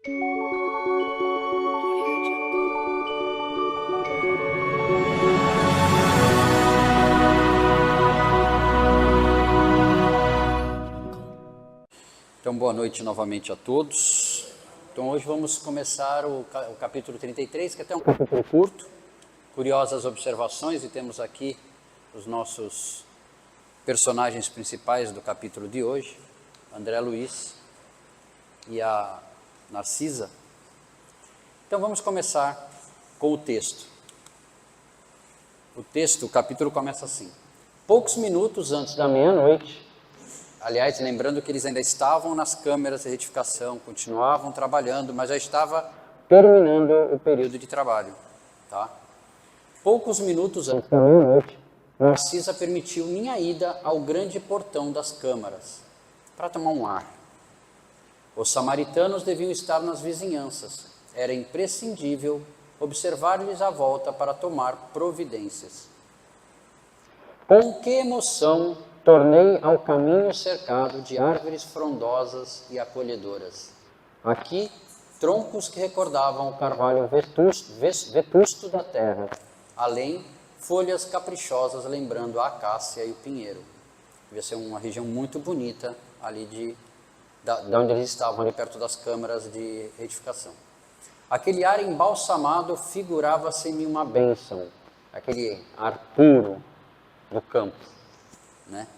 Então, boa noite novamente a todos. Então, hoje vamos começar o capítulo 33, que até é um capítulo curto, curiosas observações, e temos aqui os nossos personagens principais do capítulo de hoje, André Luiz e a Narcisa. Então, vamos começar com o texto. O capítulo começa assim: poucos minutos antes da meia-noite. Aliás, lembrando que eles ainda estavam nas câmeras de retificação, continuavam trabalhando, mas já estava terminando o período de trabalho. Tá? Poucos minutos antes da meia-noite, Narcisa permitiu minha ida ao grande portão das câmaras, para tomar um ar. Os samaritanos deviam estar nas vizinhanças. Era imprescindível observar-lhes a volta para tomar providências. Com que emoção tornei ao caminho cercado de árvores frondosas e acolhedoras. Aqui, troncos que recordavam o carvalho vetusto da terra. Além, folhas caprichosas lembrando a acácia e o pinheiro. Devia ser uma região muito bonita ali de onde eles estavam, ali perto das câmaras de retificação. Aquele ar embalsamado figurava-se-me uma bênção. Aquele ar puro do campo. Né?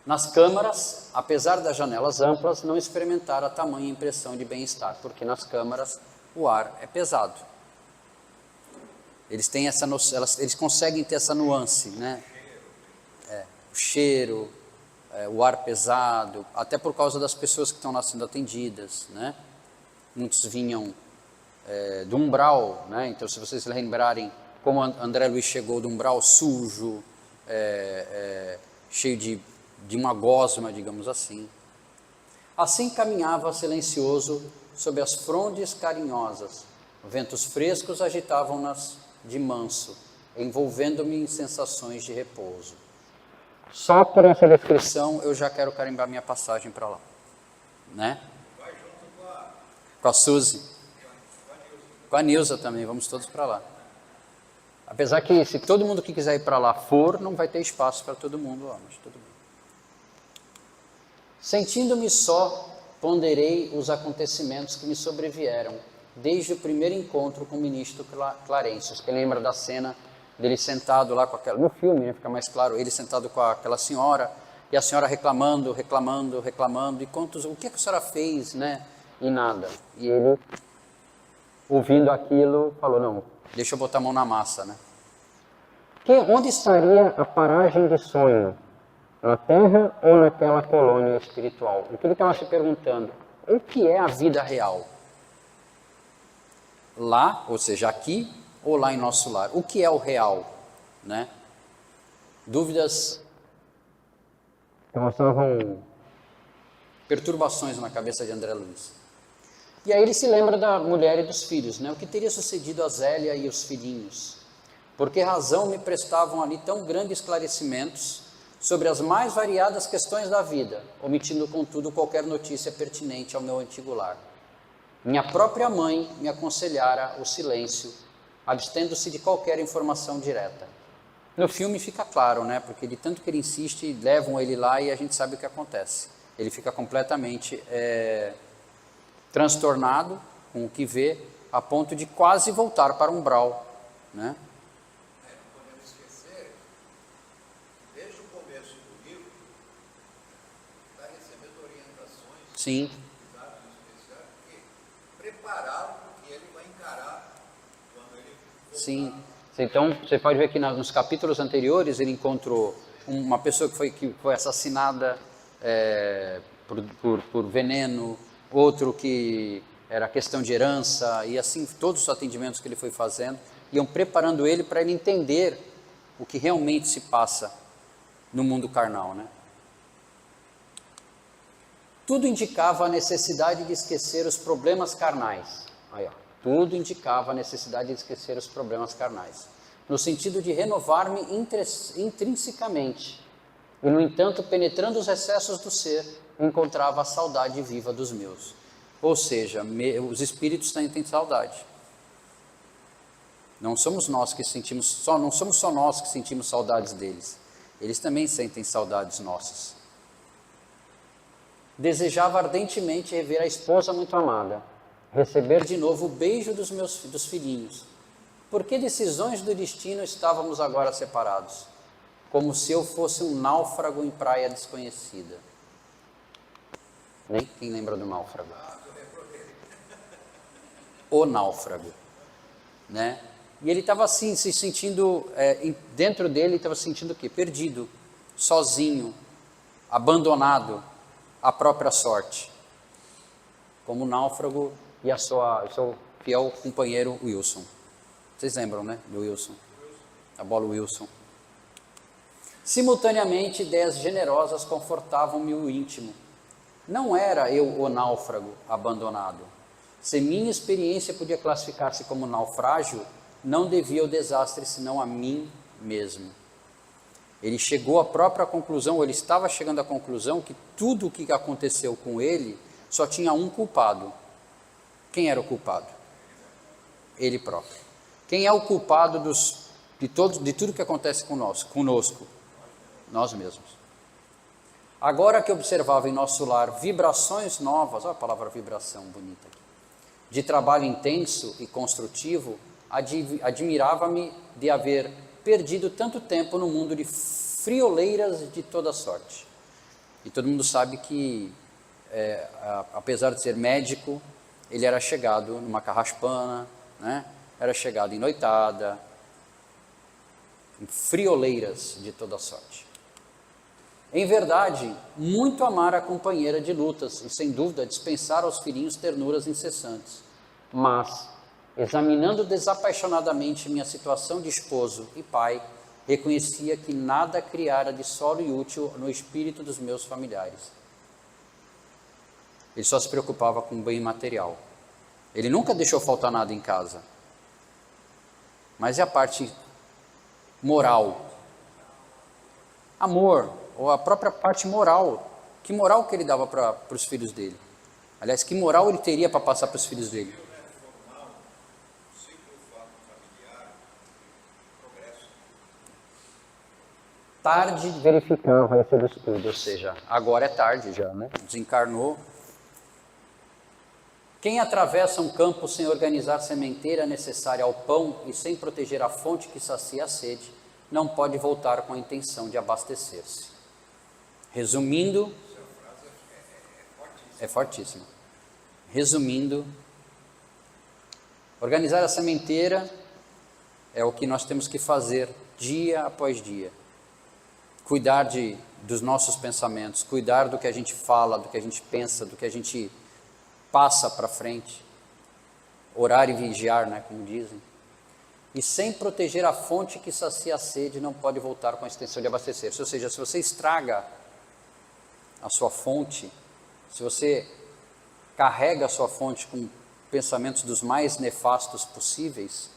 Nas câmaras, apesar das janelas amplas, não experimentara tamanha impressão de bem-estar, porque nas câmaras o ar é pesado. Eles têm eles conseguem ter essa nuance, né? O cheiro, o ar pesado, até por causa das pessoas que estão lá sendo atendidas, né? Muitos vinham do umbral, né? Então, se vocês lembrarem como André Luiz chegou do umbral sujo, cheio de uma gosma, digamos assim. Assim caminhava silencioso sob as frondes carinhosas. Ventos frescos agitavam-nas de manso, envolvendo-me em sensações de repouso. Só por essa descrição eu já quero carimbar minha passagem para lá. Né? Vai junto com a Suzy. Com a Nilza também, vamos todos para lá. Apesar que se todo mundo que quiser ir para lá for, não vai ter espaço para todo mundo lá, mas tudo bem. Sentindo-me só, ponderei os acontecimentos que me sobrevieram, desde o primeiro encontro com o ministro Clarencius, que lembra da cena dele sentado lá com aquela... No filme, né, fica mais claro, ele sentado com aquela senhora, e a senhora reclamando, e o que a senhora fez, né? E nada. E ele, ouvindo aquilo, falou, não, deixa eu botar a mão na massa, né? Onde estaria a paragem de sonho? Na Terra ou naquela colônia espiritual? O que ele estava se perguntando? O que é a vida real? Lá, ou seja, aqui ou lá em nosso lar? O que é o real? Né? Dúvidas? Estavam perturbações na cabeça de André Luiz. E aí ele se lembra da mulher e dos filhos, né? O que teria sucedido a Zélia e os filhinhos? Por que razão me prestavam ali tão grandes esclarecimentos sobre as mais variadas questões da vida, omitindo, contudo, qualquer notícia pertinente ao meu antigo lar? Minha própria mãe me aconselhara o silêncio, abstendo-se de qualquer informação direta. No filme fica claro, né? Porque de tanto que ele insiste, levam ele lá e a gente sabe o que acontece. Ele fica completamente transtornado com o que vê, a ponto de quase voltar para o umbral, né? Não podemos esquecer, desde o começo do livro, está recebendo orientações, Sim. especiais, que prepararam o que ele vai encarar quando ele voltar. Sim. Então, você pode ver que nos capítulos anteriores ele encontrou uma pessoa que foi assassinada por veneno, outro que era questão de herança, e assim, todos os atendimentos que ele foi fazendo, iam preparando ele para ele entender o que realmente se passa no mundo carnal, né? Tudo indicava a necessidade de esquecer os problemas carnais. Aí, ó, tudo indicava a necessidade de esquecer os problemas carnais, no sentido de renovar-me intrinsecamente. E, no entanto, penetrando os recessos do ser, encontrava a saudade viva dos meus. Ou seja, os espíritos sentem saudade. Não somos nós que sentimos, não somos só nós que sentimos saudades deles. Eles também sentem saudades nossas. Desejava ardentemente rever a esposa muito amada, receber de novo o beijo dos filhinhos. Por que decisões do destino estávamos agora separados? Como se eu fosse um náufrago em praia desconhecida. Nem quem lembra do náufrago? O náufrago, né? E ele estava assim, se sentindo, dentro dele estava se sentindo o quê? Perdido, sozinho, abandonado à própria sorte. Como náufrago e o seu fiel companheiro Wilson. Vocês lembram, né, do Wilson? A bola Wilson. Simultaneamente, ideias generosas confortavam-me o íntimo. Não era eu o náufrago abandonado. Se minha experiência podia classificar-se como naufrágio, não devia o desastre senão a mim mesmo. Ele chegou à própria conclusão, ou ele estava chegando à conclusão que tudo o que aconteceu com ele só tinha um culpado. Quem era o culpado? Ele próprio. Quem é o culpado de tudo que acontece conosco? Nós mesmos. Agora que observava em nosso lar vibrações novas, olha a palavra vibração bonita aqui, de trabalho intenso e construtivo, admirava-me de haver perdido tanto tempo no mundo de frioleiras de toda sorte. E todo mundo sabe que, apesar de ser médico, ele era chegado numa carraspana, né? Era chegado em noitada, em frioleiras de toda sorte. Em verdade, muito amara a companheira de lutas e, sem dúvida, dispensar aos filhinhos ternuras incessantes. Mas, examinando desapaixonadamente minha situação de esposo e pai, reconhecia que nada criara de solo e útil no espírito dos meus familiares. Ele só se preocupava com o bem material. Ele nunca deixou faltar nada em casa. Mas e a parte moral? Amor, ou a própria parte moral. Que moral que ele dava para os filhos dele? Aliás, que moral ele teria para passar para os filhos dele? Tarde de verificar o resto do estudo, ou seja, agora é tarde já, né? Desencarnou. Quem atravessa um campo sem organizar sementeira necessária ao pão e sem proteger a fonte que sacia a sede, não pode voltar com a intenção de abastecer-se. Resumindo, é fortíssimo. Resumindo, organizar a sementeira é o que nós temos que fazer dia após dia. Cuidar dos nossos pensamentos, cuidar do que a gente fala, do que a gente pensa, do que a gente passa para frente. Orar e vigiar, né, como dizem. E sem proteger a fonte que sacia a sede, não pode voltar com a intenção de abastecer-se. Ou seja, se você estraga a sua fonte, se você carrega a sua fonte com pensamentos dos mais nefastos possíveis,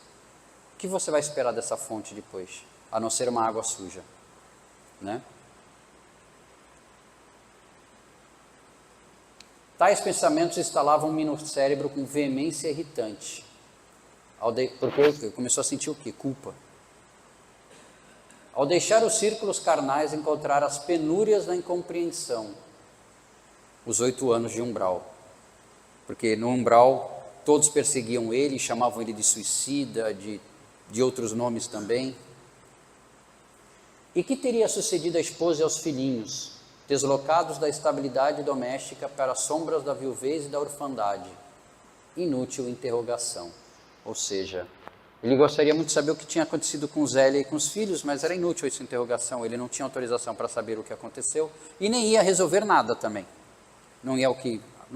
o que você vai esperar dessa fonte depois? A não ser uma água suja, né? Tais pensamentos instalavam-me no cérebro com veemência irritante. Porque começou a sentir o quê? Culpa. Ao deixar os círculos carnais, encontrar as penúrias da incompreensão. Os 8 anos de umbral. Porque no umbral todos perseguiam ele, chamavam ele de suicida, de outros nomes também. E que teria sucedido à esposa e aos filhinhos, deslocados da estabilidade doméstica para as sombras da viuvez e da orfandade? Inútil interrogação. Ou seja, ele gostaria muito de saber o que tinha acontecido com Zélia e com os filhos, mas era inútil essa interrogação, ele não tinha autorização para saber o que aconteceu e nem ia resolver nada também. Não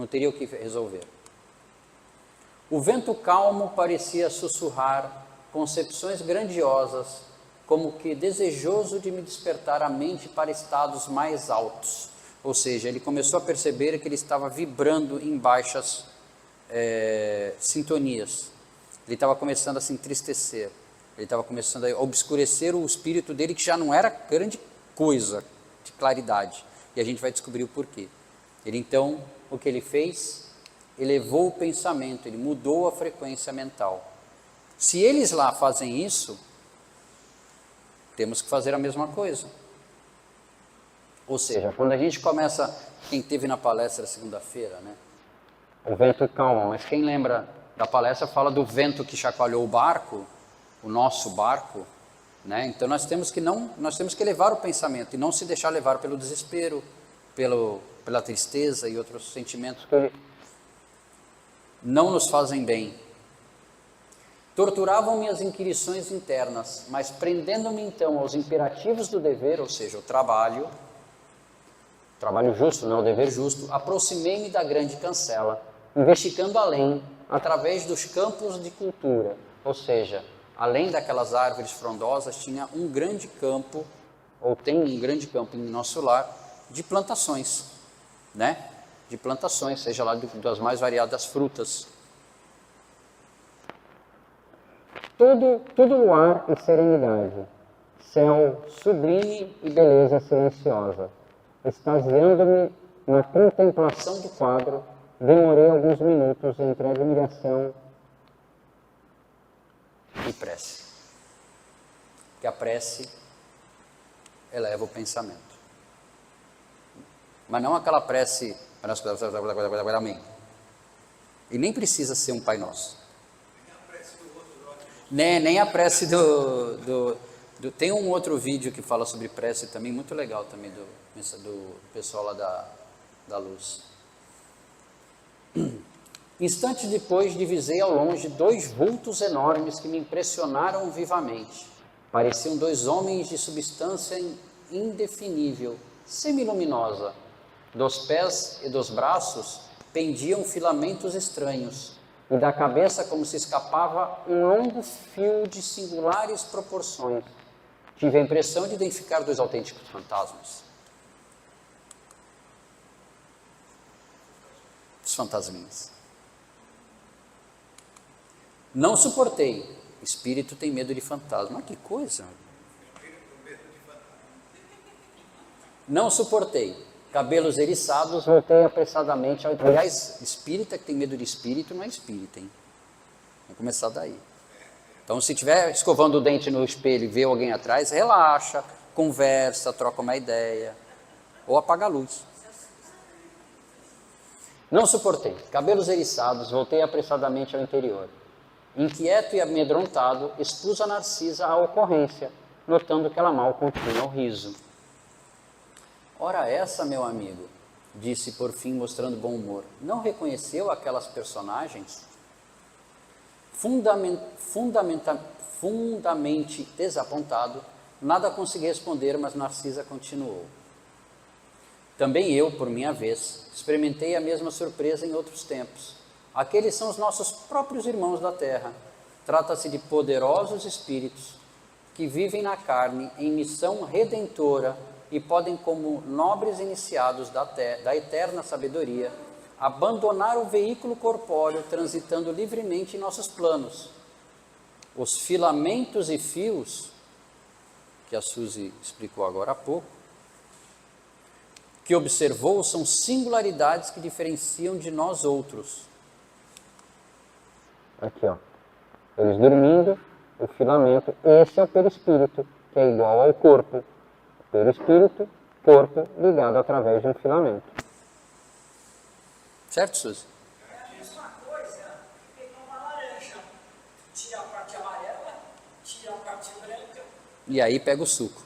teria o que resolver. O vento calmo parecia sussurrar concepções grandiosas, como que desejoso de me despertar a mente para estados mais altos. Ou seja, ele começou a perceber que ele estava vibrando em baixas sintonias. Ele estava começando a se entristecer. Ele estava começando a obscurecer o espírito dele, que já não era grande coisa de claridade. E a gente vai descobrir o porquê. Ele então, o que ele fez? elevou o pensamento, ele mudou a frequência mental. Se eles lá fazem isso, temos que fazer a mesma coisa. Ou seja, quando a gente começa, quem teve na palestra segunda-feira, né? O vento calma, mas quem lembra da palestra fala do vento que chacoalhou o barco, o nosso barco, né? Então nós temos que elevar o pensamento e não se deixar levar pelo desespero, pela tristeza e outros sentimentos que não nos fazem bem. Torturavam minhas inquirições internas, mas prendendo-me então aos imperativos do dever, ou seja, o trabalho justo, não o dever justo, aproximei-me da grande cancela, investigando além, através dos campos de cultura, ou seja, além daquelas árvores frondosas, tinha um grande campo, ou tem um grande campo em nosso lar, de plantações, né? De plantações, seja lá das mais variadas frutas. Tudo luar e serenidade, céu sublime e beleza silenciosa. Extasiando-me na contemplação do quadro, demorei alguns minutos entre admiração e prece. Que a prece eleva o pensamento. Mas não aquela prece, amém. E nem precisa ser um Pai Nosso. Nem a prece tem um outro vídeo que fala sobre prece também, muito legal também, do pessoal lá da Luz. Instantes depois, divisei ao longe 2 vultos enormes que me impressionaram vivamente. Pareciam 2 homens de substância indefinível, semiluminosa. Dos pés e dos braços pendiam filamentos estranhos, e da cabeça como se escapava um longo fio de singulares proporções. Tive a impressão de identificar 2 autênticos fantasmas. Os fantasminhas. Não suportei. Espírito tem medo de fantasma. Que coisa! Não suportei. Cabelos eriçados, voltei apressadamente. Aliás, espírita que tem medo de espírito não é espírita, hein? Vamos começar daí. Então, se estiver escovando o dente no espelho e vê alguém atrás, relaxa, conversa, troca uma ideia. Ou apaga a luz. Não suportei. Cabelos eriçados, voltei apressadamente ao interior. Inquieto e amedrontado, expus a Narcisa a ocorrência, notando que ela mal continha o riso. Ora essa, meu amigo, disse por fim mostrando bom humor, não reconheceu aquelas personagens? Fundamente desapontado, nada consegui responder, mas Narcisa continuou. Também eu, por minha vez, experimentei a mesma surpresa em outros tempos. Aqueles são os nossos próprios irmãos da terra. Trata-se de poderosos espíritos que vivem na carne em missão redentora e podem, como nobres iniciados da eterna sabedoria, abandonar o veículo corpóreo transitando livremente em nossos planos. Os filamentos e fios, que a Suzy explicou agora há pouco, que observou são singularidades que diferenciam de nós outros. Aqui, ó. Eles dormindo, o filamento, esse é o perispírito, que é igual ao corpo. Perispírito, corpo ligado através de um filamento. Certo, Suzy? É a mesma coisa que pegar uma laranja. Tira a parte amarela, tira a parte branca. E aí pega o suco.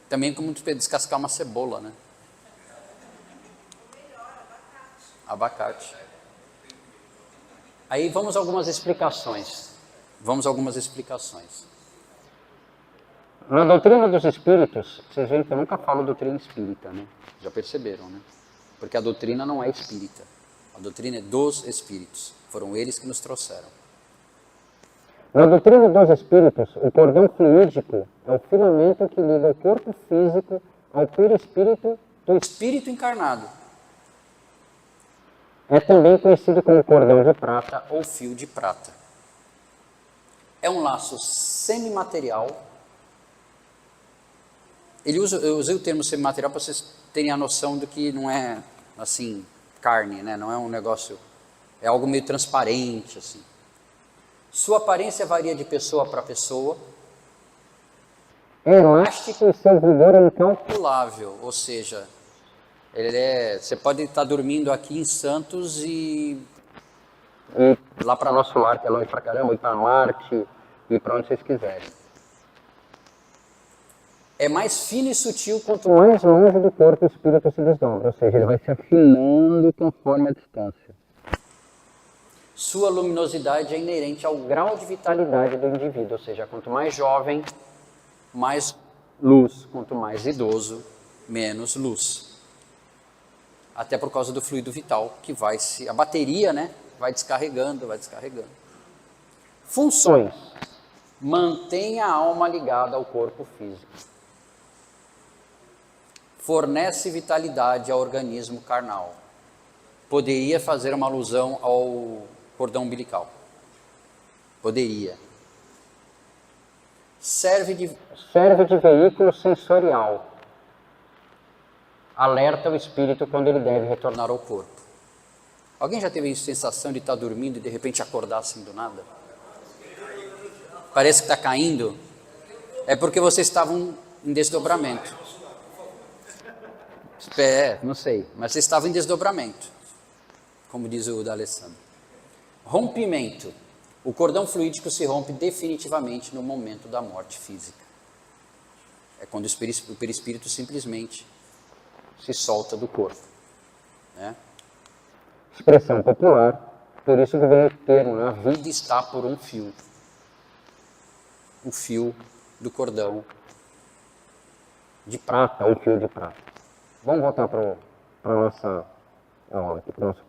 Também como descascar uma cebola, né? Abacate. Aí vamos a algumas explicações. Na doutrina dos espíritos, vocês veem que eu nunca falo doutrina espírita, né? Já perceberam, né? Porque a doutrina não é espírita. A doutrina é dos espíritos. Foram eles que nos trouxeram. Na doutrina dos espíritos, o cordão fluídico é o filamento que liga o corpo físico ao perispírito do espírito encarnado. É também conhecido como cordão de prata ou fio de prata. É um laço semimaterial Eu usei o termo semimaterial para vocês terem a noção do que não é, assim, carne, né? Não é um negócio, é algo meio transparente, assim. Sua aparência varia de pessoa para pessoa. É elástico e seu vigor é incalculável, ou seja, você pode estar dormindo aqui em Santos e lá para nosso lar, que é longe pra caramba, ir para Marte, e para onde vocês quiserem. É mais fino e sutil quanto mais longe do corpo o espírito se desdobra, ou seja, ele vai se afinando conforme a distância. Sua luminosidade é inerente ao grau de vitalidade do indivíduo, ou seja, quanto mais jovem, mais luz, quanto mais idoso, menos luz. Até por causa do fluido vital, que vai a bateria, né, vai descarregando. Funções. Mantém a alma ligada ao corpo físico. Fornece vitalidade ao organismo carnal. Poderia fazer uma alusão ao cordão umbilical. Poderia. Serve de veículo sensorial. Alerta o espírito quando ele deve retornar ao corpo. Alguém já teve a sensação de estar dormindo e de repente acordar assim do nada? Parece que está caindo. É porque vocês estavam em desdobramento. Não sei, mas vocês estavam em desdobramento, como diz o D'Alessandro. Rompimento. O cordão fluídico se rompe definitivamente no momento da morte física. É quando o perispírito simplesmente se solta do corpo. Né? Expressão popular, por isso que vem o termo, a vida está por um fio. O fio do cordão de prata, o fio de prata. Vamos voltar para a nossa aula aqui, para o nosso...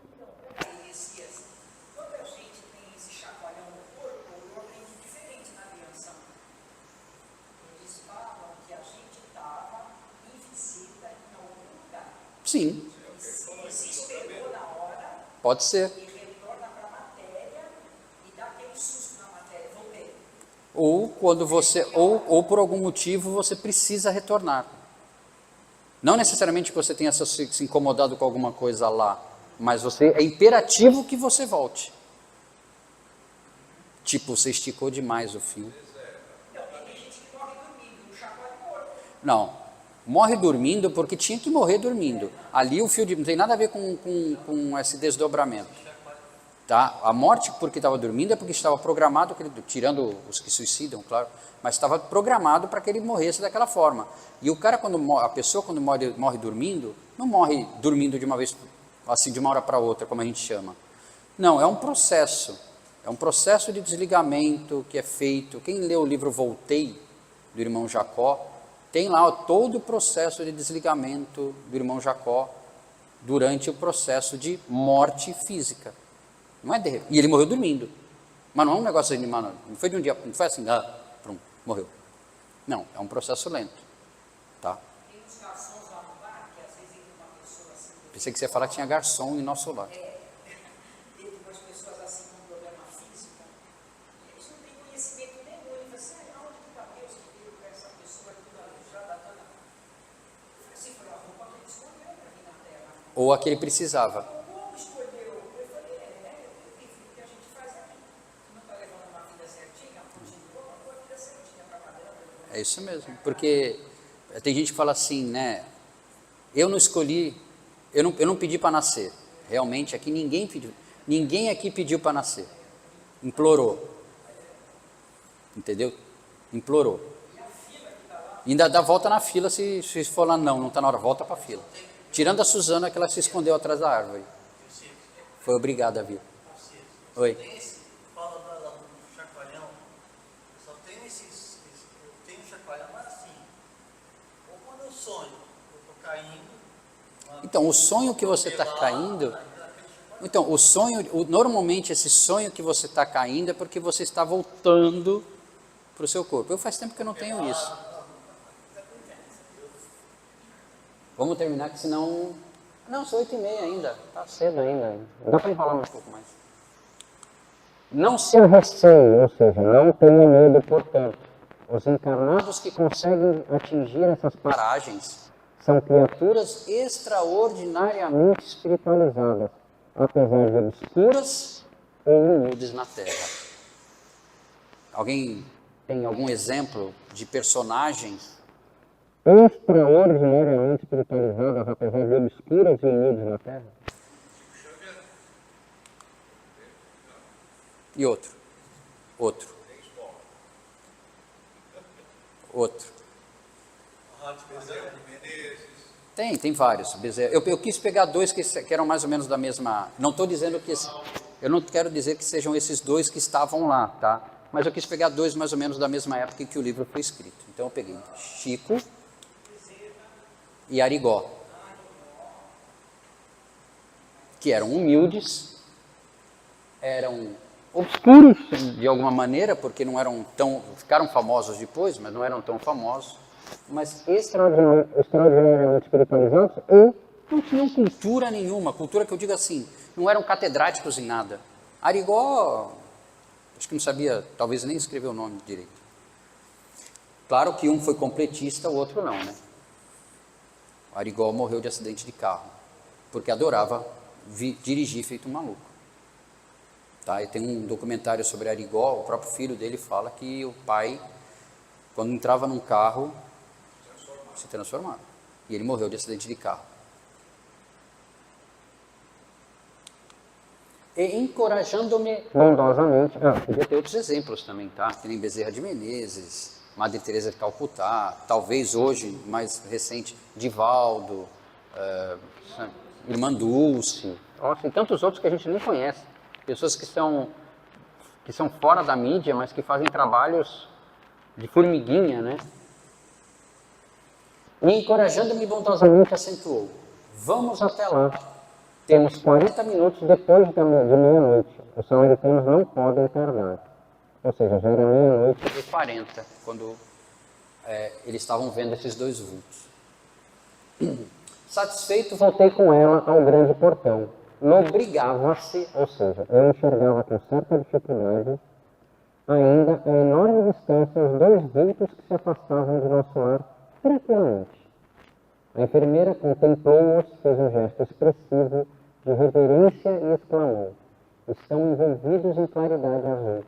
Quando a gente tem esse chacoalhão no corpo, o homem é diferente na aliança. Eles falam que a gente estava invisível em algum lugar. Sim. Se esperou na hora. Pode ser. E retorna para a matéria e dá aquele susto na matéria. Voltei. Ou quando você, ou por algum motivo você precisa retornar. Não necessariamente que você tenha se incomodado com alguma coisa lá, mas é imperativo que você volte. Tipo, você esticou demais o fio. Não, morre dormindo porque tinha que morrer dormindo. Ali o fio não tem nada a ver com esse desdobramento. Tá? A morte porque estava dormindo é porque estava programado, tirando os que suicidam, claro, mas estava programado para que ele morresse daquela forma. E a pessoa quando morre dormindo, não morre dormindo de uma vez, assim, de uma hora para outra, como a gente chama. Não, é um processo de desligamento que é feito. Quem lê o livro Voltei, do irmão Jacó, tem lá todo o processo de desligamento do irmão Jacó durante o processo de morte física. Não é e ele morreu dormindo. Mas não é um negócio animado, não foi de um dia, não foi assim, pronto, morreu. Não, é um processo lento. Tá? Tem uns garçons lá no bar, que às vezes entra uma pessoa assim. Pensei que você ia falar que tinha garçom em nosso lar. Teve umas pessoas assim com problema físico, e eles não têm conhecimento nenhum. Ele fala assim, aonde que está Deus que veio para essa pessoa toda aleijada, toda. Eu falei assim, foi a roupa que ele escolheu para vir na terra. Ou a que ele precisava. Como escolheu? Eu falei, o que a gente faz aqui? Você não está levando uma vida certinha, continua com a vida certinha, trabalhando. É isso mesmo, porque tem gente que fala assim, né? Eu não escolhi, eu não pedi para nascer. Realmente aqui ninguém pediu. Ninguém aqui pediu para nascer. Implorou. Entendeu? Implorou. E ainda dá volta na fila se for lá, não está na hora, volta para a fila. Tirando a Suzana, que ela se escondeu atrás da árvore. Foi obrigada a vir. Oi. Fala do chacoalhão, só tem eu tenho chacoalhão assim. Ou quando eu sonho, eu estou caindo. Então, o sonho que você está caindo... Então, o sonho, normalmente esse sonho que você está caindo é porque você está voltando para o seu corpo. Eu faz tempo que eu não tenho isso. Vamos terminar, que senão... Não, são 8h30 ainda. Está cedo ainda. Dá para enrolar um pouco mais. Não se receie, ou seja, não tenha medo, portanto. Os encarnados que conseguem atingir essas paragens são criaturas extraordinariamente espiritualizadas, apesar de obscuras ou humildes na Terra. Alguém tem algum exemplo de personagens extraordinariamente espiritualizadas, apesar de obscuras e humildes na Terra? E outro. Tem vários. Eu quis pegar dois que eram mais ou menos da mesma. Não estou dizendo que. Eu não quero dizer que sejam esses dois que estavam lá, tá? Mas eu quis pegar dois mais ou menos da mesma época em que o livro foi escrito. Então eu peguei Chico e Arigó, que eram humildes, eram obscuros de alguma maneira, porque não eram tão. Ficaram famosos depois, mas não eram tão famosos. Mas extraordinariamente espiritualizados e não tinham cultura nenhuma. Cultura que eu digo assim, não eram catedráticos em nada. Arigó, acho que não sabia, talvez nem escreveu o nome direito. Claro que um foi completista, o outro não, né? O Arigó morreu de acidente de carro, porque adorava dirigir feito um maluco. Tá? E tem um documentário sobre Arigó, o próprio filho dele fala que o pai, quando entrava num carro, se transformava. E ele morreu de acidente de carro. E encorajando-me bondosamente. Podia ter outros exemplos também, tá? Que nem Bezerra de Menezes, Madre Teresa de Calcutá, talvez hoje, mais recente, Divaldo, Irmã Dulce. Nossa, e tantos outros que a gente nem conhece. Pessoas que são fora da mídia, mas que fazem trabalhos de formiguinha, né? E encorajando-me bondosamente acentuou: vamos até lá. Temos 40 minutos depois de meia-noite. Os samaritanos não podem tardar. Ou seja, já era meia-noite e 40, quando eles estavam vendo esses dois vultos. Satisfeito, voltei com ela ao grande portão. Lobrigava-se, ou seja, eu enxergava com certa dificuldade, ainda a enorme distância, os dois vultos que se afastavam de nosso lar tranquilamente. A enfermeira contemplou-os, fez um gesto expressivo de reverência e exclamou: estão envolvidos em claridade azul.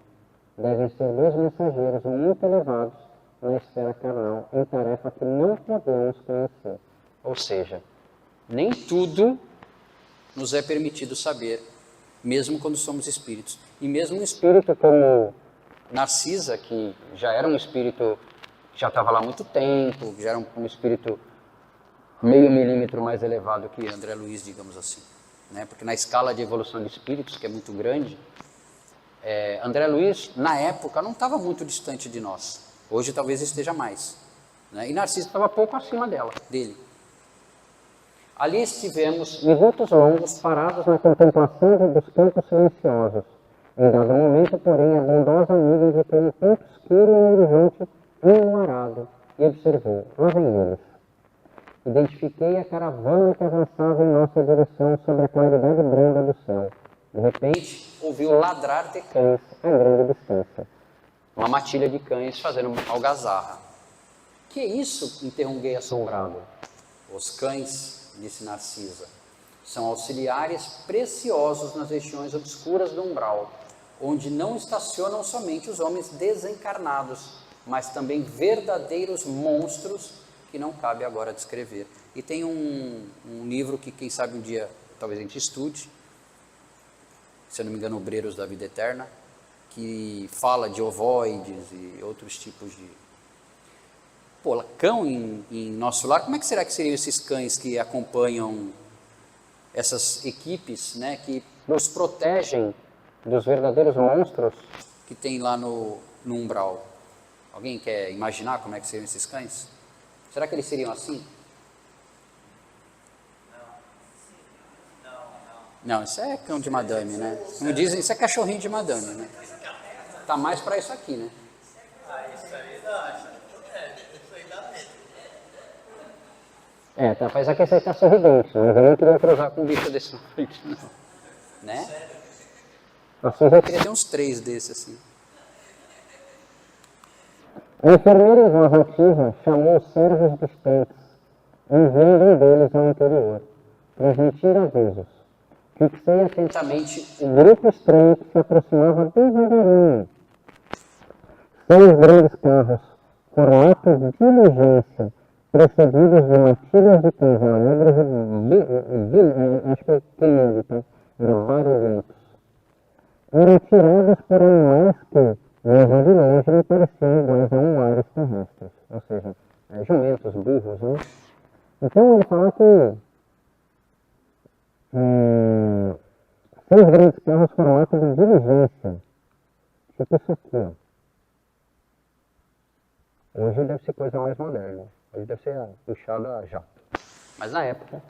Devem ser dois mensageiros muito elevados na esfera carnal, em tarefa que não podemos conhecer. Ou seja, nem tudo nos é permitido saber, mesmo quando somos espíritos. E mesmo um espírito como Narcisa, que já era um espírito, já estava lá há muito tempo, já era um espírito meio milímetro mais elevado que André Luiz, digamos assim. Né? Porque na escala de evolução de espíritos, que é muito grande, André Luiz, na época, não estava muito distante de nós. Hoje talvez esteja mais. Né? E Narcisa estava pouco acima dele. Ali estivemos minutos longos parados na contemplação dos campos silenciosos. Em dado momento, porém, a bondosa amiga indicou um ponto escuro no horizonte enluarado e observou: lá vem eles. Identifiquei a caravana que avançava em nossa direção sobre a claridade branda do céu. De repente, ouviu ladrar de cães a grande distância. Uma matilha de cães fazendo algazarra. Que isso? Interroguei assombrado. Os cães, disse Narcisa, são auxiliares preciosos nas regiões obscuras do umbral, onde não estacionam somente os homens desencarnados, mas também verdadeiros monstros que não cabe agora descrever. E tem um livro que, quem sabe um dia, talvez a gente estude, se eu não me engano, Obreiros da Vida Eterna, que fala de ovoides e outros tipos de... Pô, cão em nosso lar, como é que será que seriam esses cães que acompanham essas equipes, né, que nos protegem dos verdadeiros monstros que tem lá no umbral? Alguém quer imaginar como é que seriam esses cães? Será que eles seriam assim? Não, isso é cão de madame, né? Como dizem, isso é cachorrinho de madame, né? Tá mais para isso aqui, né? Isso aí dá, isso aí dá medo. Tá, mas aqui você tá sorridente, mas eu não queria cruzar com um bicho desse na frente, não. Né? Assim, eu queria ter uns 3 desses, assim. A enfermeira em voz ativa chamou os servos distantes, enviando um deles ao interior, transmitir avisos. Fixei atentamente o grupo estranho que se aproximava devagarinho. 6 grandes carros, coroatas de diligência, precedidos de matilhas de coisa alegres e acho que é querido, tá? Eram vários ventos. Eram tirados por animais que, mesmo de longe, me pareciam iguais a ares terrestres, ou seja, jumentos, burros, né? Então ele fala que 6 grandes carros coroatas de diligência, tipo isso aqui, ó. Hoje deve ser coisa mais moderna. Hoje deve ser puxada a jato. Mas na época,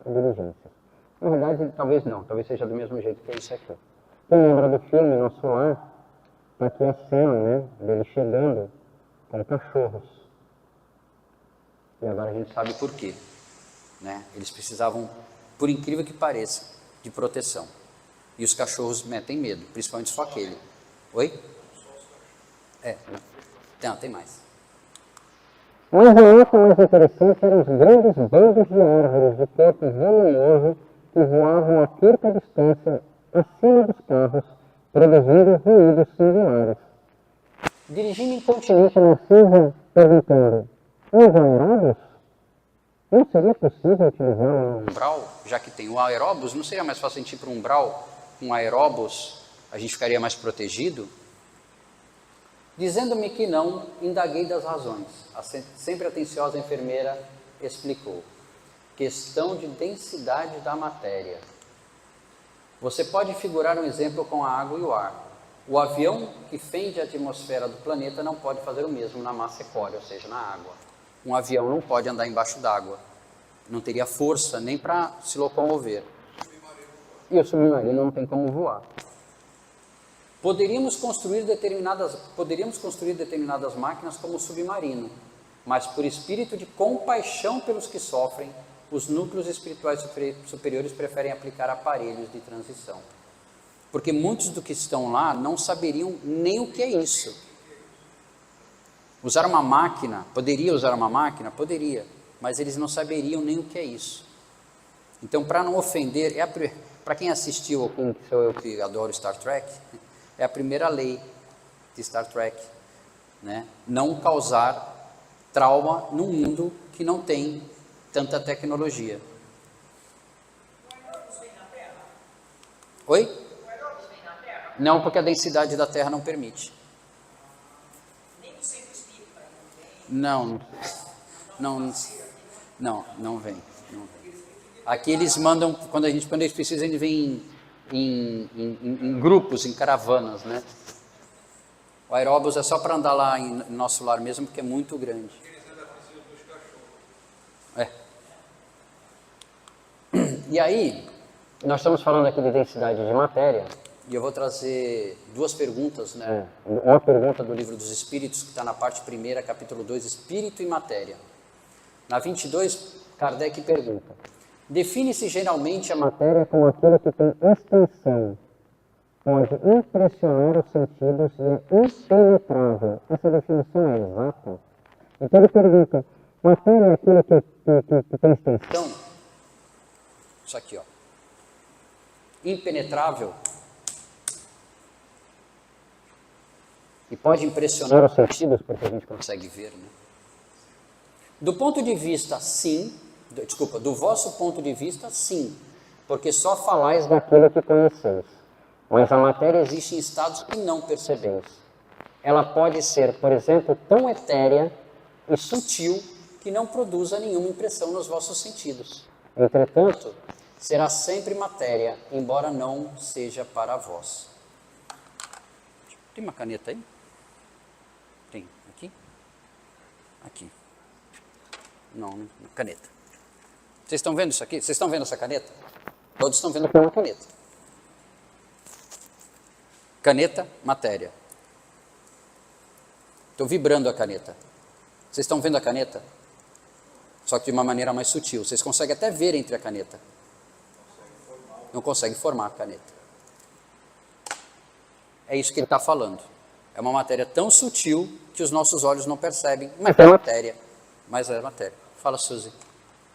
a diligência. Na verdade, talvez não. Talvez seja do mesmo jeito que isso aqui. Quem lembra do filme Nosso Lar? Tá aqui a cena, né? Dele chegando com cachorros. E agora a gente sabe por quê. Né? Eles precisavam, por incrível que pareça, de proteção. E os cachorros metem medo, principalmente só aquele. Oi? Não, tem mais. Mas a nota mais interessante eram os grandes bandos de árvores de corpo volumoso que voavam a curta distância acima dos carros, produzindo ruídos singulares. Dirigindo incontinente Narcisa, perguntando: os aeróbos? Não seria possível utilizar um umbral? Já que tem o aeróbus, não seria mais fácil a gente ir para um umbral? Um aeróbus, a gente ficaria mais protegido? Dizendo-me que não, indaguei das razões. A sempre atenciosa enfermeira explicou. Questão de densidade da matéria. Você pode figurar um exemplo com a água e o ar. O avião que fende a atmosfera do planeta não pode fazer o mesmo na massa equórea, ou seja, na água. Um avião não pode andar embaixo d'água. Não teria força nem para se locomover. E o submarino não tem como voar. Poderíamos construir determinadas máquinas como o submarino, mas por espírito de compaixão pelos que sofrem, os núcleos espirituais superiores preferem aplicar aparelhos de transição. Porque muitos do que estão lá não saberiam nem o que é isso. Usar uma máquina, poderia usar uma máquina? Poderia, mas eles não saberiam nem o que é isso. Então, para não ofender, para quem assistiu, como sou eu que adoro Star Trek, é a primeira lei de Star Trek, né? Não causar trauma num mundo que não tem tanta tecnologia. O aeróbus vem na Terra? Oi? O aeróbus vem na Terra? Não, porque a densidade da Terra não permite. Nem no centro espírita vem? Não vem. Aqui eles mandam, quando eles precisam, eles vêm em grupos, em caravanas, né? O aeróbus é só para andar lá em Nosso Lar mesmo, porque é muito grande. E aí, Nós estamos falando aqui de densidade de matéria. e eu vou trazer 2 perguntas, né? Uma pergunta Do Livro dos Espíritos, que está na parte 1ª, capítulo 2, Espírito e Matéria. Na 22, Kardec pergunta: define-se geralmente a matéria como aquilo que tem extensão, pode impressionar os sentidos e é impenetrável. Essa definição é exata? Então ele pergunta: matéria é aquilo que tem extensão? Então, isso aqui, ó. Impenetrável. E pode impressionar os sentidos, porque a gente consegue ver, né? Do ponto de vista, sim. Do vosso ponto de vista, sim. Porque só falais Daquilo que conheceis. mas a matéria existe em estados que não percebeis. Ela pode ser, por exemplo, tão etérea e sutil que não produza nenhuma impressão nos vossos sentidos. Entretanto, será sempre matéria, embora não seja para vós. Tem uma caneta aí? Tem. Aqui? Aqui. Não, caneta. Vocês estão vendo isso aqui? Vocês estão vendo essa caneta? Todos estão vendo que é uma caneta. Caneta, matéria. Estou vibrando a caneta. Vocês estão vendo a caneta? Só que de uma maneira mais sutil. Vocês conseguem até ver entre a caneta. Não consegue formar a caneta. É isso que ele está falando. É uma matéria tão sutil que os nossos olhos não percebem, mas é matéria. Mas é matéria. Fala, Suzy.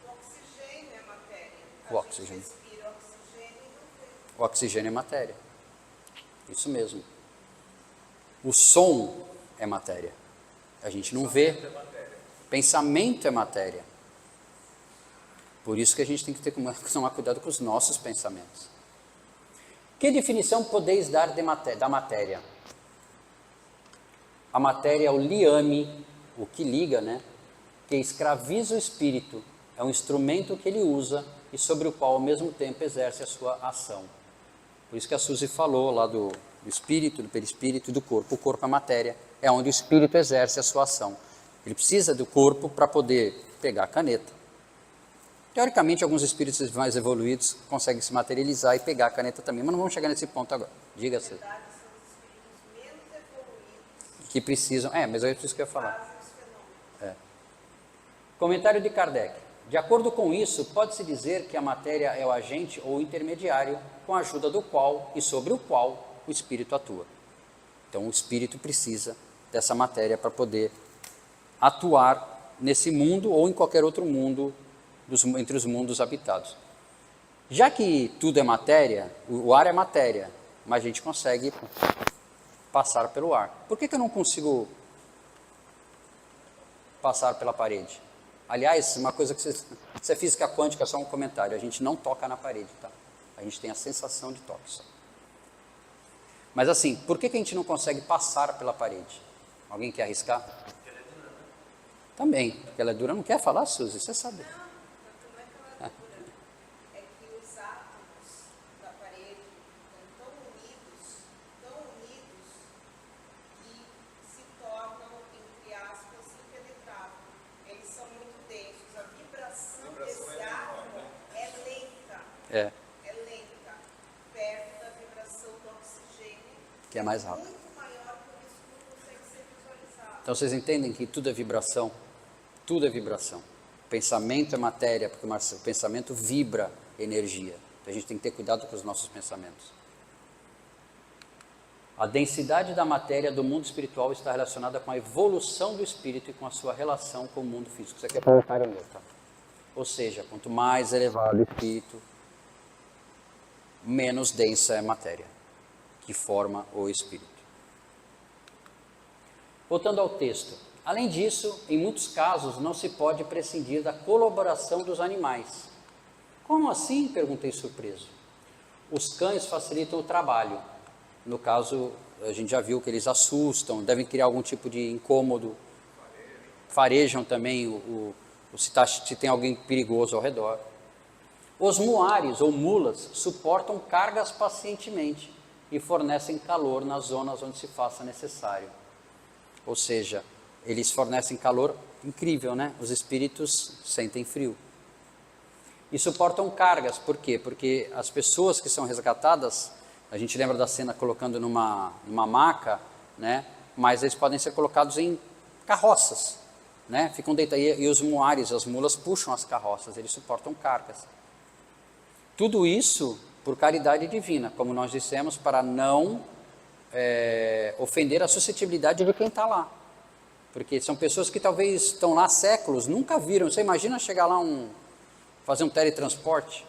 O oxigênio é matéria. O oxigênio. A gente respira oxigênio e não vê. O oxigênio é matéria. Isso mesmo. O som é matéria. A gente não vê. Pensamento é matéria. Por isso que a gente tem que tomar cuidado com os nossos pensamentos. Que definição podeis dar da matéria? A matéria é o liame, o que liga, né? Que escraviza o espírito. É um instrumento que ele usa e sobre o qual, ao mesmo tempo, exerce a sua ação. Por isso que a Suzy falou lá do espírito, do perispírito e do corpo. O corpo é matéria, é onde o espírito exerce a sua ação. Ele precisa do corpo para poder pegar a caneta. Teoricamente, alguns espíritos mais evoluídos conseguem se materializar e pegar a caneta também, mas não vamos chegar nesse ponto agora. Diga-se. Na verdade, são os espíritos menos evoluídos Que precisam... mas é isso que eu ia que falar. fazem os fenômenos. Comentário de Kardec. De acordo com isso, pode-se dizer que a matéria é o agente ou intermediário com a ajuda do qual e sobre o qual o espírito atua. Então, o espírito precisa dessa matéria para poder atuar nesse mundo ou em qualquer outro mundo entre os mundos habitados. Já que tudo é matéria, o ar é matéria, mas a gente consegue passar pelo ar. Por que eu não consigo passar pela parede? Aliás, uma coisa que isso é física quântica, só um comentário, a gente não toca na parede, tá? A gente tem a sensação de toque só. Mas assim, por que a gente não consegue passar pela parede? Alguém quer arriscar? Porque ela é dura, né? Também, porque ela é dura. Não quer falar, Suzy? Você sabe. Não é que ela é dura. É que os átomos da parede estão tão unidos, que se tornam, entre aspas, impenetráveis. Eles são muito densos. A vibração desse átomo é lenta. É, É lenta. Perto da vibração do oxigênio. que é mais rápido. Muito maior, por isso não consegue ser visualizado. Então vocês entendem que tudo é vibração? Tudo é vibração. Pensamento é matéria, porque o pensamento vibra energia. Então a gente tem que ter cuidado com os nossos pensamentos. A densidade da matéria do mundo espiritual está relacionada com a evolução do espírito e com a sua relação com o mundo físico. Isso aqui é comentário meu, tá? Ou seja, quanto mais elevado o espírito, menos densa é a matéria que forma o espírito. Voltando ao texto. Além disso, em muitos casos não se pode prescindir da colaboração dos animais. Como assim? Perguntei surpreso. Os cães facilitam o trabalho. No caso, a gente já viu que eles assustam, devem criar algum tipo de incômodo, farejam também se tem alguém perigoso ao redor. Os muares ou mulas suportam cargas pacientemente e fornecem calor nas zonas onde se faça necessário. Ou seja, eles fornecem calor incrível, né? Os espíritos sentem frio. E suportam cargas, por quê? Porque as pessoas que são resgatadas, a gente lembra da cena colocando numa maca, né? Mas eles podem ser colocados em carroças, né? Ficam deitados, e os muares, as mulas puxam as carroças, eles suportam cargas. Tudo isso por caridade divina, como nós dissemos, para não ofender a suscetibilidade de quem está lá. Porque são pessoas que talvez estão lá há séculos, nunca viram. Você imagina chegar lá, fazer um teletransporte?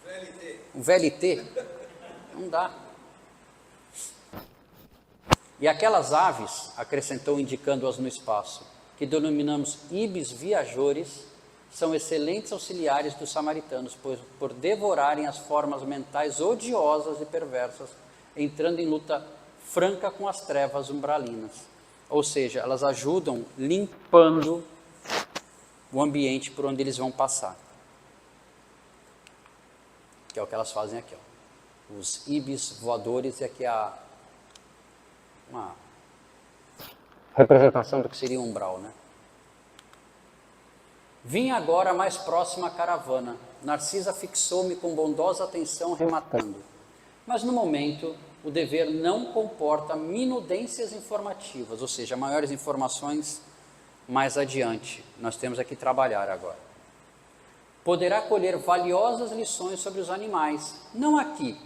VLT. Um VLT? Não dá. E aquelas aves, acrescentou indicando-as no espaço, que denominamos ibis viajores, são excelentes auxiliares dos samaritanos, pois por devorarem as formas mentais odiosas e perversas, entrando em luta franca com as trevas umbralinas. Ou seja, elas ajudam limpando o ambiente por onde eles vão passar. Que é o que elas fazem aqui, ó. Os ibis voadores, e aqui há uma representação do que seria um umbral, né? Vim agora mais próxima à caravana. Narcisa fixou-me com bondosa atenção, rematando. Mas no momento, o dever não comporta minudências informativas, ou seja, maiores informações mais adiante. Nós temos aqui trabalhar agora. Poderá colher valiosas lições sobre os animais, não aqui,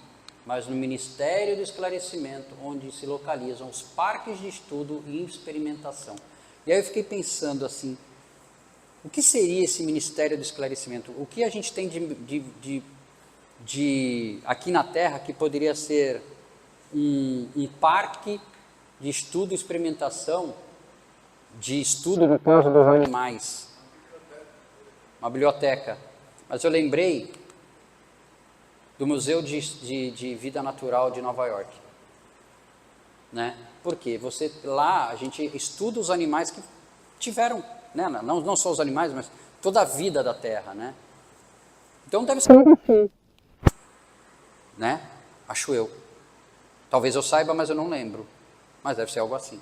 mas no Ministério do Esclarecimento, onde se localizam os parques de estudo e experimentação. E aí eu fiquei pensando assim, o que seria esse Ministério do Esclarecimento? O que a gente tem de aqui na Terra que poderia ser um parque de estudo e experimentação, de estudo no caso dos animais, uma biblioteca. Mas eu lembrei do Museu de Vida Natural de Nova York, né? Porque lá a gente estuda os animais que tiveram, né? Não só os animais, mas toda a vida da Terra, né? Então deve ser algo assim, né? Acho eu. Talvez eu saiba, mas eu não lembro. Mas deve ser algo assim.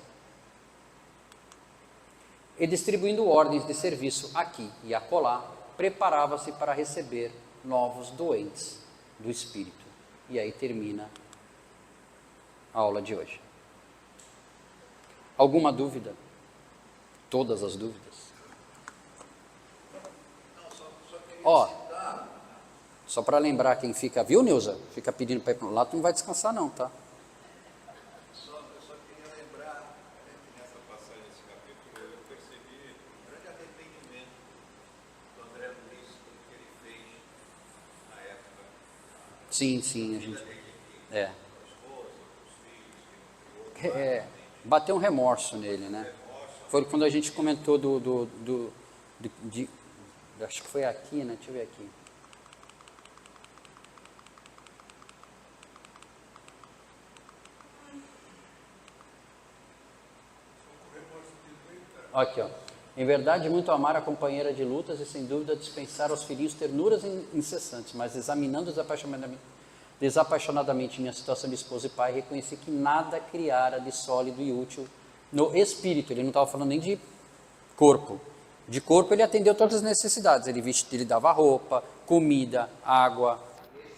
E distribuindo ordens de serviço aqui e acolá, preparava-se para receber novos doentes do espírito. E aí termina a aula de hoje. Alguma dúvida? Todas as dúvidas? Ó, só para lembrar quem fica, viu, Nilza? Fica pedindo para ir para lá, tu não vai descansar não, tá? Eu só queria lembrar, nessa passagem desse capítulo, eu percebi um grande arrependimento do André Luiz, do que ele fez na época. Sim, a gente... Bateu um remorso nele, né? Foi quando a gente comentou acho que foi aqui, né? Deixa eu ver aqui. Aqui, ó. Em verdade, muito amar a companheira de lutas e, sem dúvida, dispensar aos filhinhos ternuras incessantes, mas examinando desapaixonadamente minha situação de esposa e pai, reconheci que nada criara de sólido e útil no espírito. Ele não estava falando nem de corpo. De corpo ele atendeu todas as necessidades. Ele dava roupa, comida, água.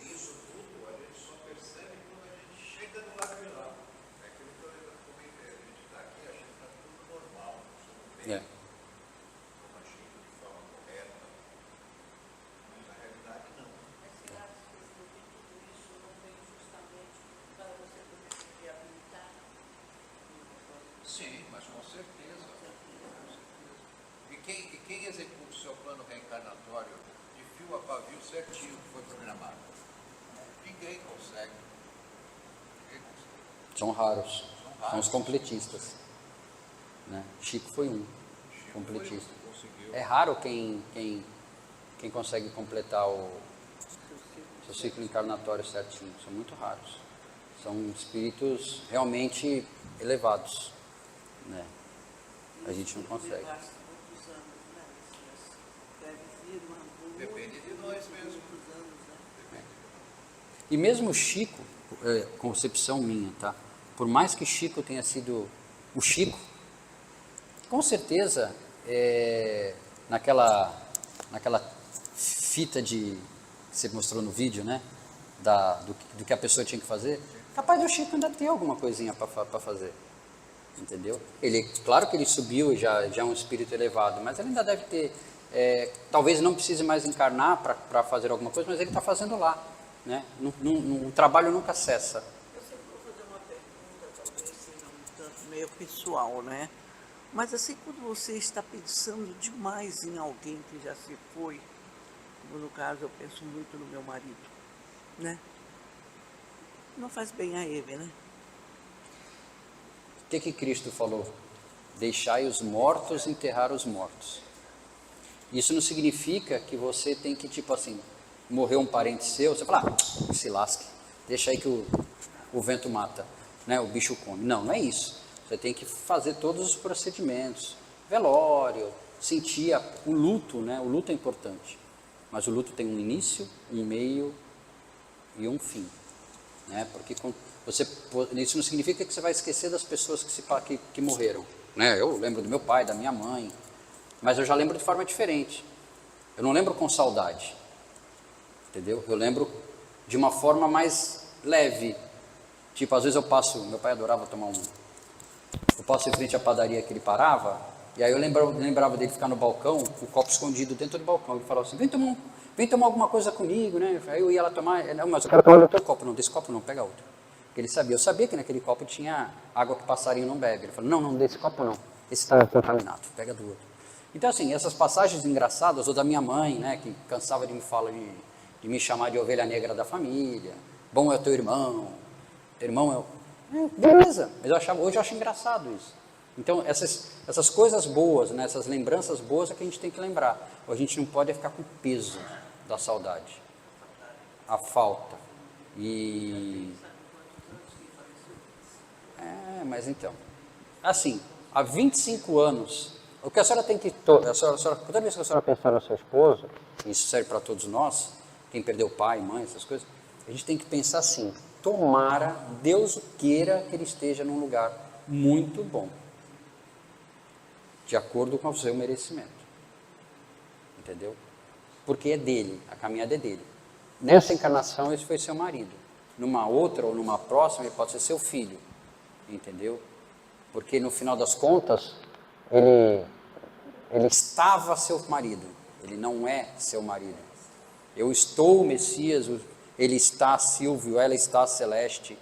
Isso tudo a gente só percebe quando a gente chega do lado de lá. É aquilo que eu comentei. A gente está aqui achando que está tudo normal. Tudo bem, como agindo de forma correta. Mas na realidade não. Mas será que tudo isso não vem justamente para você poder se reabilitar? Sim, mas com certeza. E quem executa o seu plano reencarnatório de fio a pavio certinho que foi programado? Ninguém consegue. São raros. São os completistas. Né? Chico foi um completista. Conseguiu. É raro quem consegue completar o seu ciclo encarnatório certinho. São muito raros. São espíritos realmente elevados. Né? A gente não consegue. Gasta muitos anos, né? Deve vir Depende de nós mesmos. muitos anos, né? E mesmo Chico, concepção minha, tá? Por mais que Chico tenha sido o Chico, com certeza, naquela fita que você mostrou no vídeo, né? Do que a pessoa tinha que fazer, capaz do Chico ainda ter alguma coisinha para fazer. Entendeu? Claro que ele subiu e já é um espírito elevado, mas ele ainda deve ter, talvez não precise mais encarnar para fazer alguma coisa, mas ele está fazendo lá, né? O trabalho nunca cessa. Eu sempre vou fazer uma pergunta, talvez seja um tanto meio pessoal, né? Mas assim, quando você está pensando demais em alguém que já se foi, como no caso eu penso muito no meu marido, né? Não faz bem a ele, né? O que Cristo falou? Deixai os mortos enterrar os mortos. Isso não significa que você tem que, tipo assim, morreu um parente seu, você fala, se lasque, deixa aí que o vento mata, né? O bicho come. Não é isso. Você tem que fazer todos os procedimentos, velório, sentir o luto, né? O luto é importante, mas o luto tem um início, um meio e um fim, né? Porque isso não significa que você vai esquecer das pessoas que morreram, né? Eu lembro do meu pai, da minha mãe, mas eu já lembro de forma diferente. Eu não lembro com saudade, entendeu? Eu lembro de uma forma mais leve. Tipo, às vezes meu pai adorava tomar eu passo em frente à padaria que ele parava, e aí eu lembrava dele ficar no balcão, o copo escondido dentro do balcão. Ele falava assim, vem tomar alguma coisa comigo, né? Aí eu ia lá tomar, não, mas eu quero tomar no teu copo. Não, desse copo não, pega outro. Porque ele sabia, eu sabia que naquele copo tinha água que passarinho não bebe. Ele falou, não, desse copo não, esse está contaminado, pega do outro. Então assim, essas passagens engraçadas, ou da minha mãe, né, que cansava de me falar, de me chamar de ovelha negra da família, bom é o teu irmão é o... beleza, mas hoje eu acho engraçado isso. Então essas coisas boas, né, essas lembranças boas é que a gente tem que lembrar. A gente não pode ficar com o peso da saudade, a falta. Mas então, assim, há 25 anos, o que a senhora tem que, toda vez que a senhora pensar no seu esposo, isso serve para todos nós, quem perdeu pai, mãe, essas coisas, a gente tem que pensar assim, tomara, Deus queira que ele esteja num lugar muito bom, de acordo com o seu merecimento, entendeu? Porque é dele, a caminhada é dele. Nessa encarnação, esse foi seu marido. Numa outra ou numa próxima, ele pode ser seu filho, entendeu? Porque no final das contas, ele estava seu marido, ele não é seu marido. Eu estou o Messias, ele está Silvio, ela está Celeste.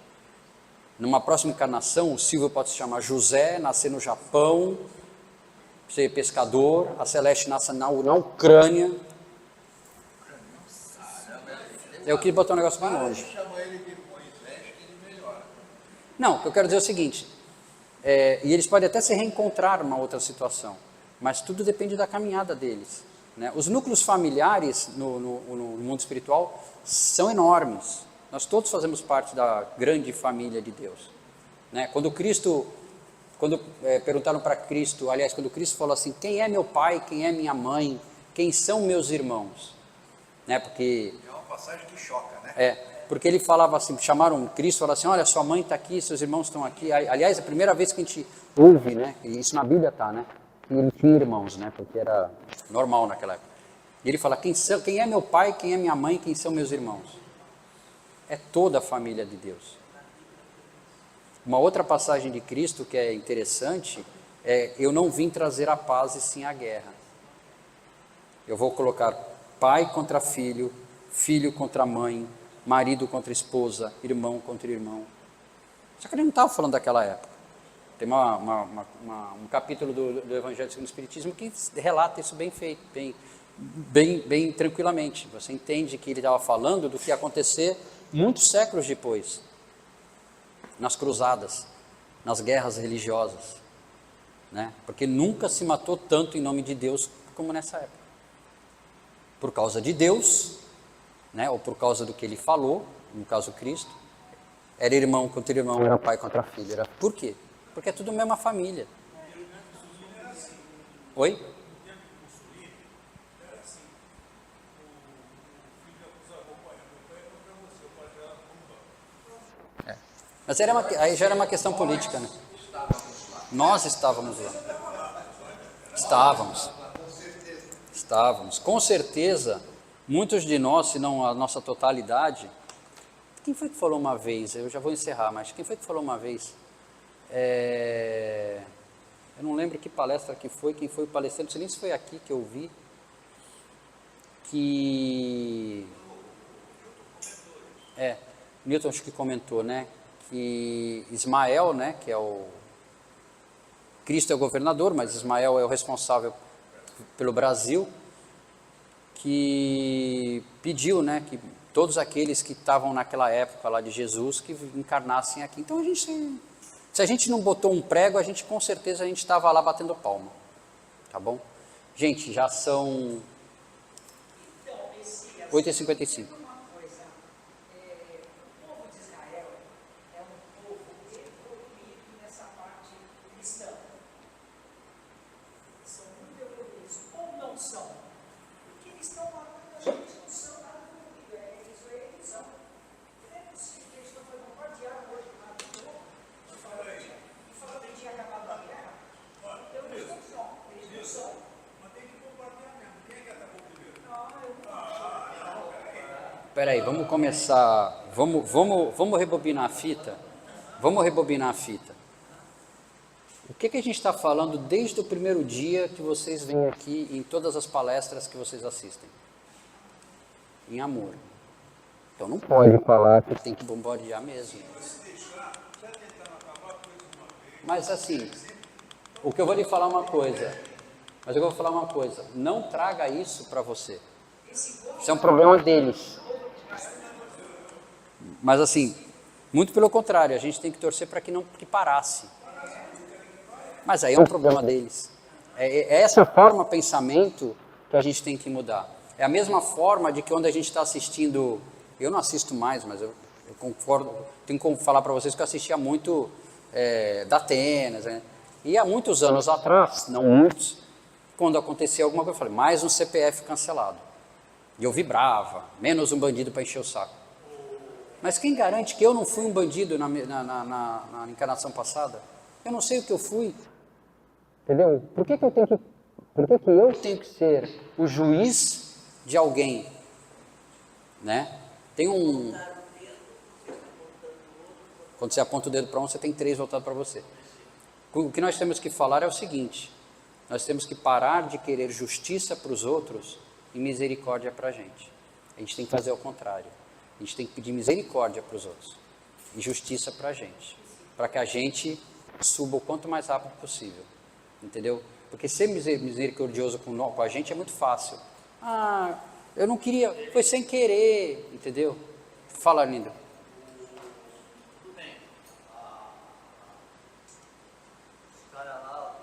Numa próxima encarnação, o Silvio pode se chamar José, nascer no Japão, ser pescador, a Celeste nasce na Ucrânia. Eu queria botar um negócio bem longe. Chama ele de Moisés que ele melhora. Não, o que eu quero dizer é o seguinte, e eles podem até se reencontrar numa outra situação, mas tudo depende da caminhada deles, né? Os núcleos familiares no mundo espiritual são enormes, nós todos fazemos parte da grande família de Deus, né? Quando perguntaram para Cristo, aliás, quando Cristo falou assim, quem é meu pai, quem é minha mãe, quem são meus irmãos, né? Porque É uma passagem que choca, né? porque ele falava assim, chamaram Cristo, falaram assim, olha, sua mãe está aqui, seus irmãos estão aqui. Aliás, a primeira vez que a gente ouve, né, isso na Bíblia está, né, que ele tinha irmãos, né, porque era normal naquela época. E ele fala, quem é meu pai, quem é minha mãe, quem são meus irmãos? É toda a família de Deus. Uma outra passagem de Cristo que é interessante, eu não vim trazer a paz e sim a guerra. Eu vou colocar pai contra filho, filho contra mãe, marido contra esposa, irmão contra irmão. Só que ele não estava falando daquela época. Tem um capítulo do Evangelho segundo o Espiritismo que relata isso bem feito, bem tranquilamente. Você entende que ele estava falando do que ia acontecer muitos séculos depois, nas cruzadas, nas guerras religiosas, né? Porque nunca se matou tanto em nome de Deus como nessa época. Por causa de Deus, né, ou por causa do que ele falou, no caso Cristo, era irmão contra irmão, era pai contra filho. Por quê? Porque é tudo a mesma família. Oi? Mas aí já era uma questão política, né? Nós estávamos lá. Estávamos. Com certeza, muitos de nós, se não a nossa totalidade... Quem foi que falou uma vez? Eu já vou encerrar, mas quem foi que falou uma vez? Eu não lembro que palestra que foi, quem foi o palestrante, não sei nem se foi aqui que eu vi, que... Newton acho que comentou, né? Que Ismael, né, que é o... Cristo é o governador, mas Ismael é o responsável pelo Brasil, que pediu, né, que todos aqueles que estavam naquela época lá de Jesus, que encarnassem aqui. Então, se a gente não botou um prego, com certeza a gente estava lá batendo palma, tá bom? Gente, já são 8h55. Peraí, vamos começar, vamos rebobinar a fita, O que a gente está falando desde o primeiro dia que vocês vêm aqui em todas as palestras que vocês assistem? em amor. Então não pode falar que tem que bombardear mesmo. Mas assim, o que eu vou lhe falar uma coisa, não traga isso para você. Isso é um problema deles. Mas assim, muito pelo contrário, a gente tem que torcer para que parasse. Mas aí é um problema deles. É essa forma de pensamento que a gente tem que mudar. É a mesma forma de que quando a gente está assistindo, eu não assisto mais, mas eu concordo, tenho como falar para vocês que eu assistia muito da Atenas, né? E há muitos anos atrás, não muitos, quando acontecia alguma coisa, eu falei, mais um CPF cancelado. E eu vibrava, menos um bandido para encher o saco. Mas quem garante que eu não fui um bandido na encarnação passada? Eu não sei o que eu fui. Entendeu? Por que eu tenho que ser o juiz de alguém? Né? Tem um... Quando você aponta o dedo para um, você tem 3 voltados para você. O que nós temos que falar é o seguinte, nós temos que parar de querer justiça para os outros e misericórdia para a gente. A gente tem que fazer o contrário. A gente tem que pedir misericórdia para os outros e justiça para a gente. Para que a gente suba o quanto mais rápido possível. Entendeu? Porque ser misericordioso com a gente é muito fácil. Ah, eu não queria, foi sem querer, entendeu? Fala, linda. Tudo bem. Os caras lá,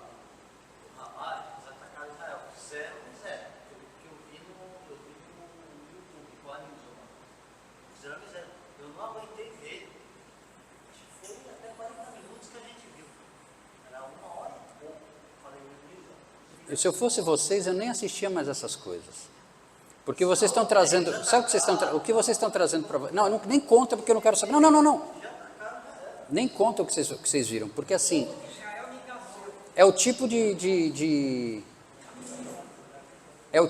o rapaz, eles atacaram Israel. Fizeram. Que eu vi no YouTube, com a Nilson. Fizeram. Eu não aguentei ver. Acho que foi até 40 minutos que a gente viu. Era 1 hora e pouco. Falei, meu Deus. E se eu fosse vocês, eu nem assistia mais essas coisas. Porque vocês estão trazendo... Sabe o que vocês estão trazendo para... Não, nem conta, porque eu não quero saber. Não. Nem conta o que vocês viram. Porque assim... É o tipo É o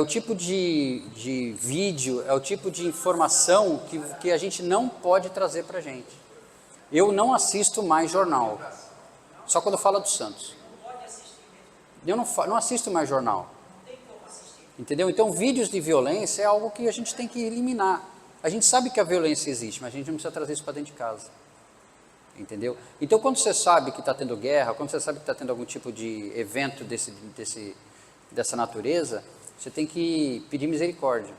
tipo de vídeo, é o tipo de informação que a gente não pode trazer para a gente. Eu não assisto mais jornal. Só quando fala do Santos. Eu não assisto mais jornal. Entendeu? Então, vídeos de violência é algo que a gente tem que eliminar. A gente sabe que a violência existe, mas a gente não precisa trazer isso para dentro de casa. Entendeu? Então, quando você sabe que está tendo guerra, quando você sabe que está tendo algum tipo de evento dessa natureza, você tem que pedir misericórdia.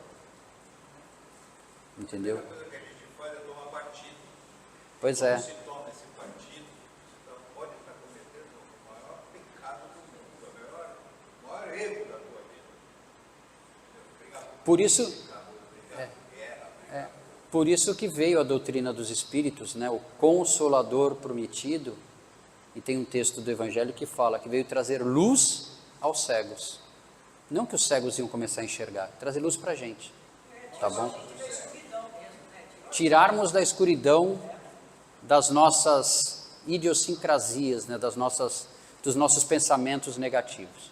Entendeu? A coisa que a gente faz é tomar partido. Pois é. Quando se toma esse partido, você pode estar cometendo o maior pecado do mundo, o maior erro da tua vida. Por isso que veio a doutrina dos Espíritos, né? O Consolador prometido, e tem um texto do Evangelho que fala que veio trazer luz aos cegos. Não que os cegos iam começar a enxergar, trazer luz para a gente, tá bom? Tirarmos da escuridão das nossas idiosincrasias, né? Dos nossos pensamentos negativos.